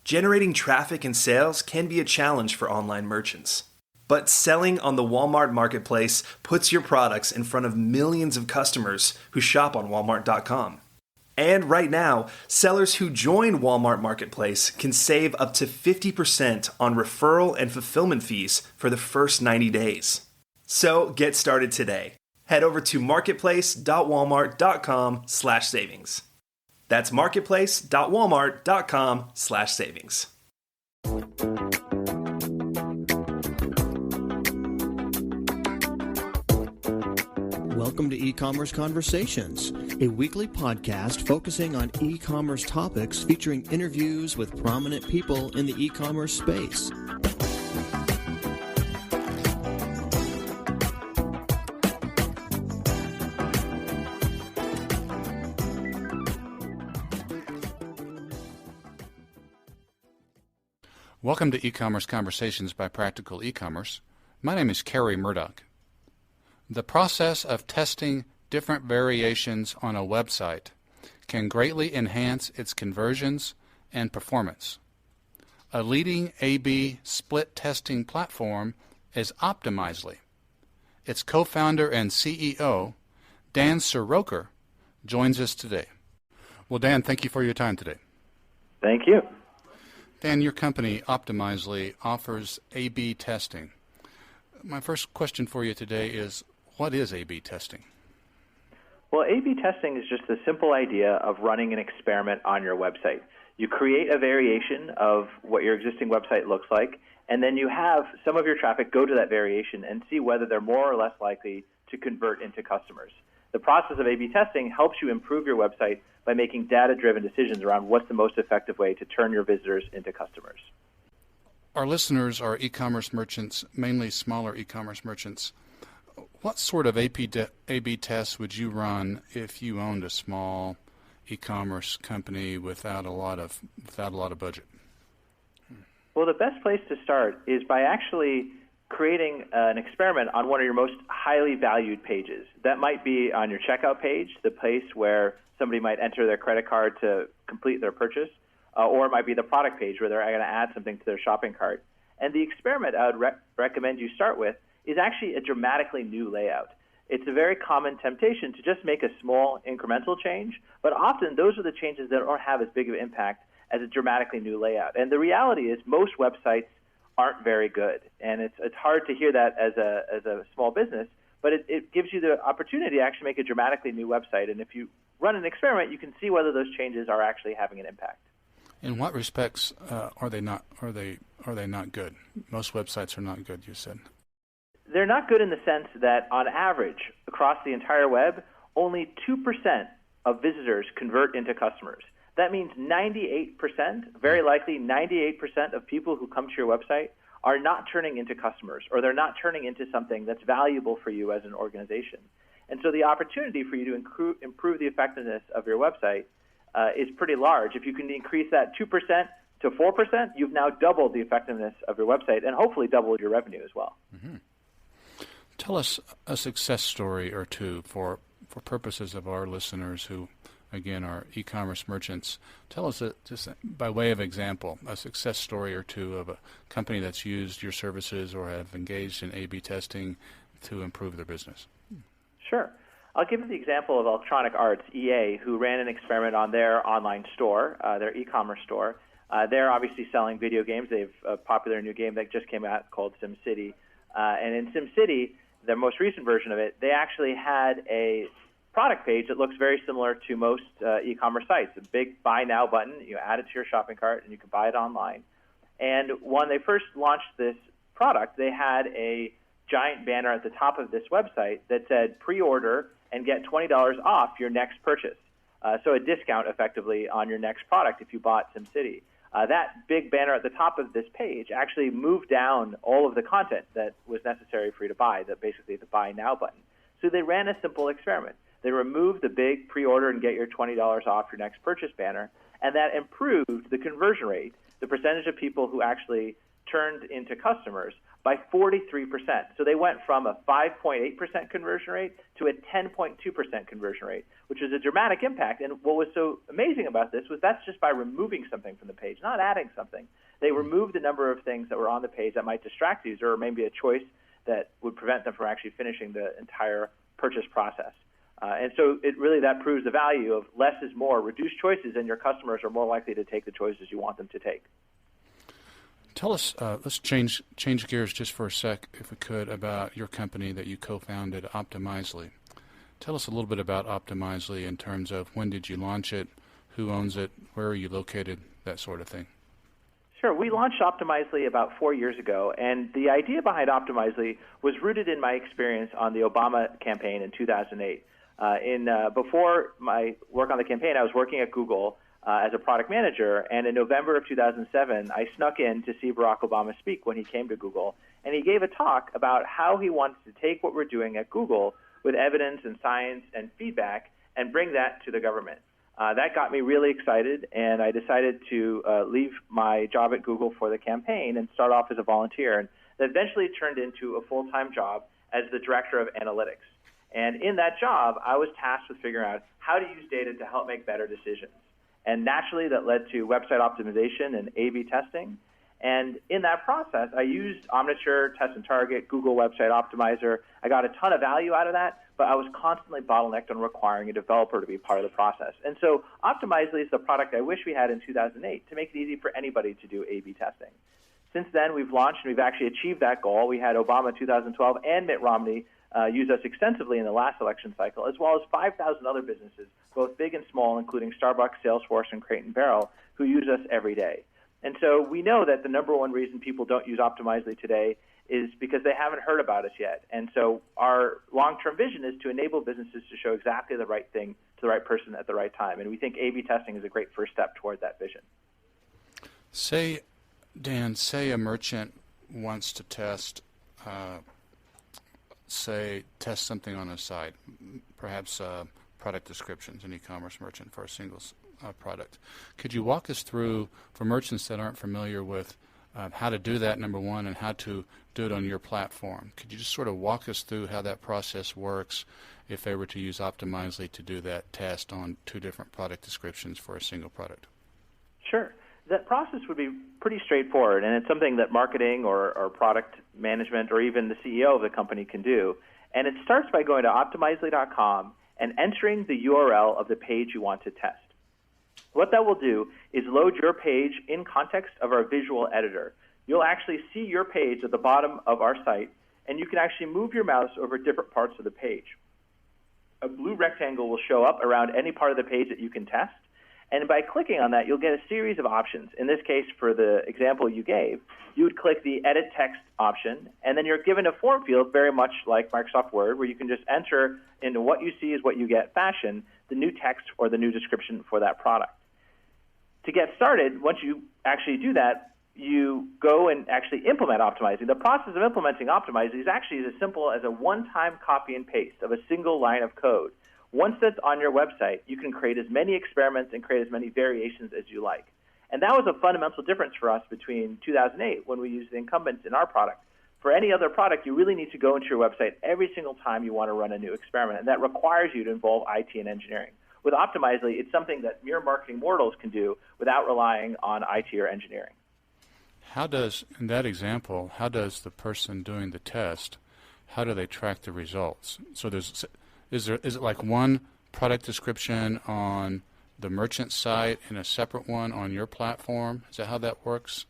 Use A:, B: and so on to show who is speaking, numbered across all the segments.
A: Generating traffic and sales can be a challenge for online merchants. But selling on the Walmart Marketplace puts your products in front of millions of customers who shop on Walmart.com. And right now, sellers who join Walmart Marketplace can save up to 50% on referral and fulfillment fees for the first 90 days. So get started today. Head over to marketplace.walmart.com/savings. That's marketplace.walmart.com/savings.
B: Welcome to E-Commerce Conversations, a weekly podcast focusing on e-commerce topics featuring interviews with prominent people in the e-commerce space.
C: Welcome to E-Commerce Conversations by Practical E-Commerce. My name is Kerry Murdoch. The process of testing different variations on a website can greatly enhance its conversions and performance. A leading A/B split testing platform is Optimizely. Its co-founder and CEO, Dan Siroker, joins us today. Well, Dan, thank you for your time today.
D: Thank you.
C: Dan, your company, Optimizely, offers A/B testing. My first question for you today is, what is A/B testing?
D: Well, A/B testing is just the simple idea of running an experiment on your website. You create a variation of what your existing website looks like, and then you have some of your traffic go to that variation and see whether they're more or less likely to convert into customers. The process of A/B testing helps you improve your website by making data-driven decisions around what's the most effective way to turn your visitors into customers.
C: Our listeners are e-commerce merchants, mainly smaller e-commerce merchants. What sort of A/B tests would you run if you owned a small e-commerce company without a lot of budget?
D: Well, the best place to start is by actually creating an experiment on one of your most highly valued pages. That might be on your checkout page, the place where somebody might enter their credit card to complete their purchase, or it might be the product page where they're going to add something to their shopping cart. And the experiment I would recommend you start with is actually a dramatically new layout. It's a very common temptation to just make a small incremental change, but often those are the changes that don't have as big of an impact as a dramatically new layout. And the reality is most websites aren't very good, and it's hard to hear that as a small business, but it gives you the opportunity to actually make a dramatically new website. And if you run an experiment, you can see whether those changes are actually having an impact.
C: In what respects are they not good? Most websites are not good, you said.
D: They're not good in the sense that, on average, across the entire web, only 2% of visitors convert into customers. That means 98%, very likely 98% of people who come to your website are not turning into customers, or they're not turning into something that's valuable for you as an organization. And so the opportunity for you to improve the effectiveness of your website is pretty large. If you can increase that 2% to 4%, you've now doubled the effectiveness of your website and hopefully doubled your revenue as well.
C: Mm-hmm. Tell us a success story or two for purposes of our listeners who, again, are e-commerce merchants. Tell us, just by way of example, a success story or two of a company that's used your services or have engaged in A/B testing to improve their business.
D: Sure. I'll give you the example of Electronic Arts, EA, who ran an experiment on their online store, their e-commerce store. They're obviously selling video games. They have a popular new game that just came out called SimCity. And in SimCity, the most recent version of it, they actually had a product page that looks very similar to most e-commerce sites. A big Buy Now button. You add it to your shopping cart, and you can buy it online. And when they first launched this product, they had a giant banner at the top of this website that said, pre-order and get $20 off your next purchase. So a discount, effectively, on your next product if you bought SimCity. That big banner at the top of this page actually moved down all of the content that was necessary for you to buy, basically the Buy Now button. So they ran a simple experiment. They removed the big pre-order and get your $20 off your next purchase banner, and that improved the conversion rate, the percentage of people who actually turned into customers by 43%. So they went from a 5.8% conversion rate to a 10.2% conversion rate, which is a dramatic impact. And what was so amazing about this was that's just by removing something from the page, not adding something. They removed the number of things that were on the page that might distract the user or maybe a choice that would prevent them from actually finishing the entire purchase process. And so that proves the value of less is more. Reduce choices, and your customers are more likely to take the choices you want them to take.
C: Tell us, let's change gears just for a sec, if we could, about your company that you co-founded, Optimizely. Tell us a little bit about Optimizely in terms of when did you launch it, who owns it, where are you located, that sort of thing.
D: Sure. We launched Optimizely about 4 years ago, and the idea behind Optimizely was rooted in my experience on the Obama campaign in 2008. Before my work on the campaign, I was working at Google as a product manager, and in November of 2007, I snuck in to see Barack Obama speak when he came to Google, and he gave a talk about how he wanted to take what we're doing at Google with evidence and science and feedback and bring that to the government. That got me really excited, and I decided to leave my job at Google for the campaign and start off as a volunteer, and that eventually turned into a full-time job as the director of analytics. And in that job, I was tasked with figuring out how to use data to help make better decisions. And naturally, that led to website optimization and A/B testing. And in that process, I used Omniture, Test and Target, Google Website Optimizer. I got a ton of value out of that, but I was constantly bottlenecked on requiring a developer to be part of the process. And so Optimizely is the product I wish we had in 2008 to make it easy for anybody to do A/B testing. Since then, we've launched and we've actually achieved that goal. We had Obama 2012 and Mitt Romney use us extensively in the last election cycle, as well as 5,000 other businesses, both big and small, including Starbucks, Salesforce, and Crate & Barrel, who use us every day. And so we know that the number one reason people don't use Optimizely today is because they haven't heard about us yet. And so our long-term vision is to enable businesses to show exactly the right thing to the right person at the right time. And we think A/B testing is a great first step toward that vision.
C: Say a merchant wants to test something on a site, perhaps product descriptions, an e-commerce merchant for a single product. Could you walk us through, for merchants that aren't familiar with how to do that, number one, and how to do it on your platform? Could you just sort of walk us through how that process works if they were to use Optimizely to do that test on two different product descriptions for a single product?
D: Sure. That process would be pretty straightforward, and it's something that marketing or product management or even the CEO of the company can do. And it starts by going to Optimizely.com and entering the URL of the page you want to test. What that will do is load your page in context of our visual editor. You'll actually see your page at the bottom of our site, and you can actually move your mouse over different parts of the page. A blue rectangle will show up around any part of the page that you can test. And by clicking on that, you'll get a series of options. In this case, for the example you gave, you would click the Edit Text option, and then you're given a form field very much like Microsoft Word, where you can just enter into what you see is what you get fashion, the new text or the new description for that product. To get started, once you actually do that, you go and actually implement Optimizely. The process of implementing Optimizely is actually as simple as a one-time copy and paste of a single line of code. Once that's on your website, you can create as many experiments and create as many variations as you like. And that was a fundamental difference for us between 2008 when we used the incumbents in our product. For any other product, you really need to go into your website every single time you want to run a new experiment, and that requires you to involve IT and engineering. With Optimizely, it's something that mere marketing mortals can do without relying on IT or engineering.
C: In that example, how does the person doing the test, how do they track the results? So is it like one product description on the merchant site and a separate one on your platform? Is that how that works?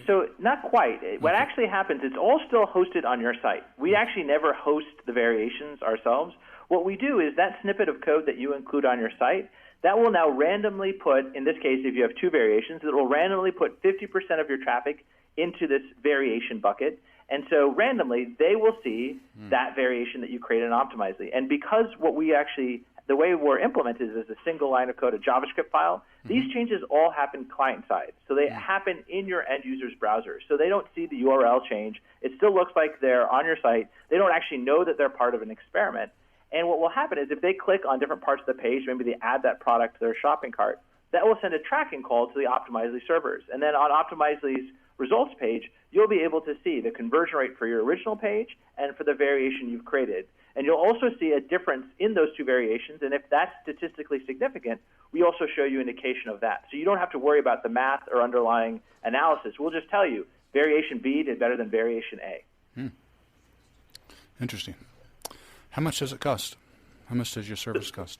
D: So not quite. What actually happens, it's all still hosted on your site. We actually never host the variations ourselves. What we do is that snippet of code that you include on your site, that will now randomly put, in this case, if you have two variations, it will randomly put 50% of your traffic into this variation bucket. And so randomly, they will see that variation that you created in Optimizely. And because the way we're implemented is a single line of code, a JavaScript file, these changes all happen client-side. So they happen in your end user's browser. So they don't see the URL change. It still looks like they're on your site. They don't actually know that they're part of an experiment. And what will happen is if they click on different parts of the page, maybe they add that product to their shopping cart, that will send a tracking call to the Optimizely servers. And then on Optimizely's results page, you'll be able to see the conversion rate for your original page and for the variation you've created. And you'll also see a difference in those two variations, and if that's statistically significant, we also show you indication of that. So you don't have to worry about the math or underlying analysis. We'll just tell you variation B did better than variation A.
C: Interesting. How much does it cost? How much does your service cost?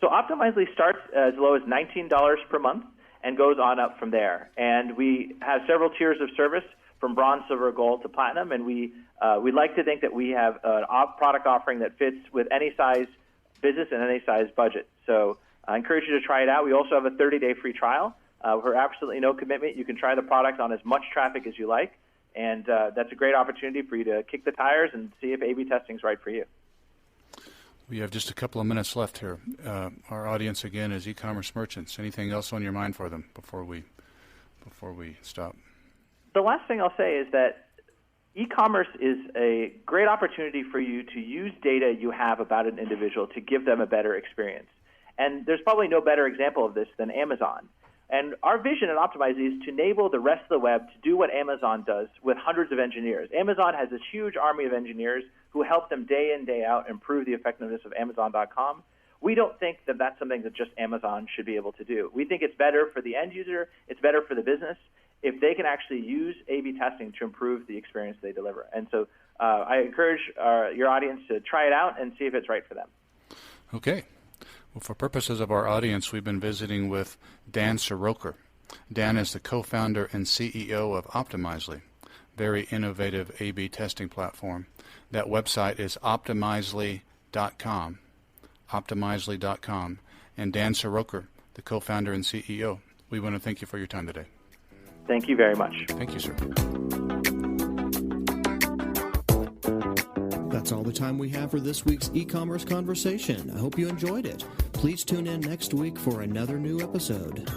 D: So Optimizely starts as low as $19 per month and goes on up from there. And we have several tiers of service from bronze, silver, gold to platinum, and we like to think that we have a product offering that fits with any size business and any size budget. So I encourage you to try it out. We also have a 30-day free trial for absolutely no commitment. You can try the product on as much traffic as you like, and that's a great opportunity for you to kick the tires and see if A/B testing is right for you.
C: We have just a couple of minutes left here. Our audience, again, is e-commerce merchants. Anything else on your mind for them before we stop?
D: The last thing I'll say is that e-commerce is a great opportunity for you to use data you have about an individual to give them a better experience. And there's probably no better example of this than Amazon. And our vision at Optimizely is to enable the rest of the web to do what Amazon does with hundreds of engineers. Amazon has this huge army of engineers who help them day in, day out improve the effectiveness of Amazon.com. We don't think that that's something that just Amazon should be able to do. We think it's better for the end user, it's better for the business, if they can actually use A/B testing to improve the experience they deliver. And so I encourage your audience to try it out and see if it's right for them.
C: Okay. Well, for purposes of our audience, we've been visiting with Dan Soroker. Dan is the co-founder and CEO of Optimizely, very innovative A/B testing platform. That website is optimizely.com, optimizely.com. And Dan Soroker, the co-founder and CEO. We want to thank you for your time today.
D: Thank you very much.
C: Thank you, sir.
B: That's all the time we have for this week's e-commerce conversation. I hope you enjoyed it. Please tune in next week for another new episode.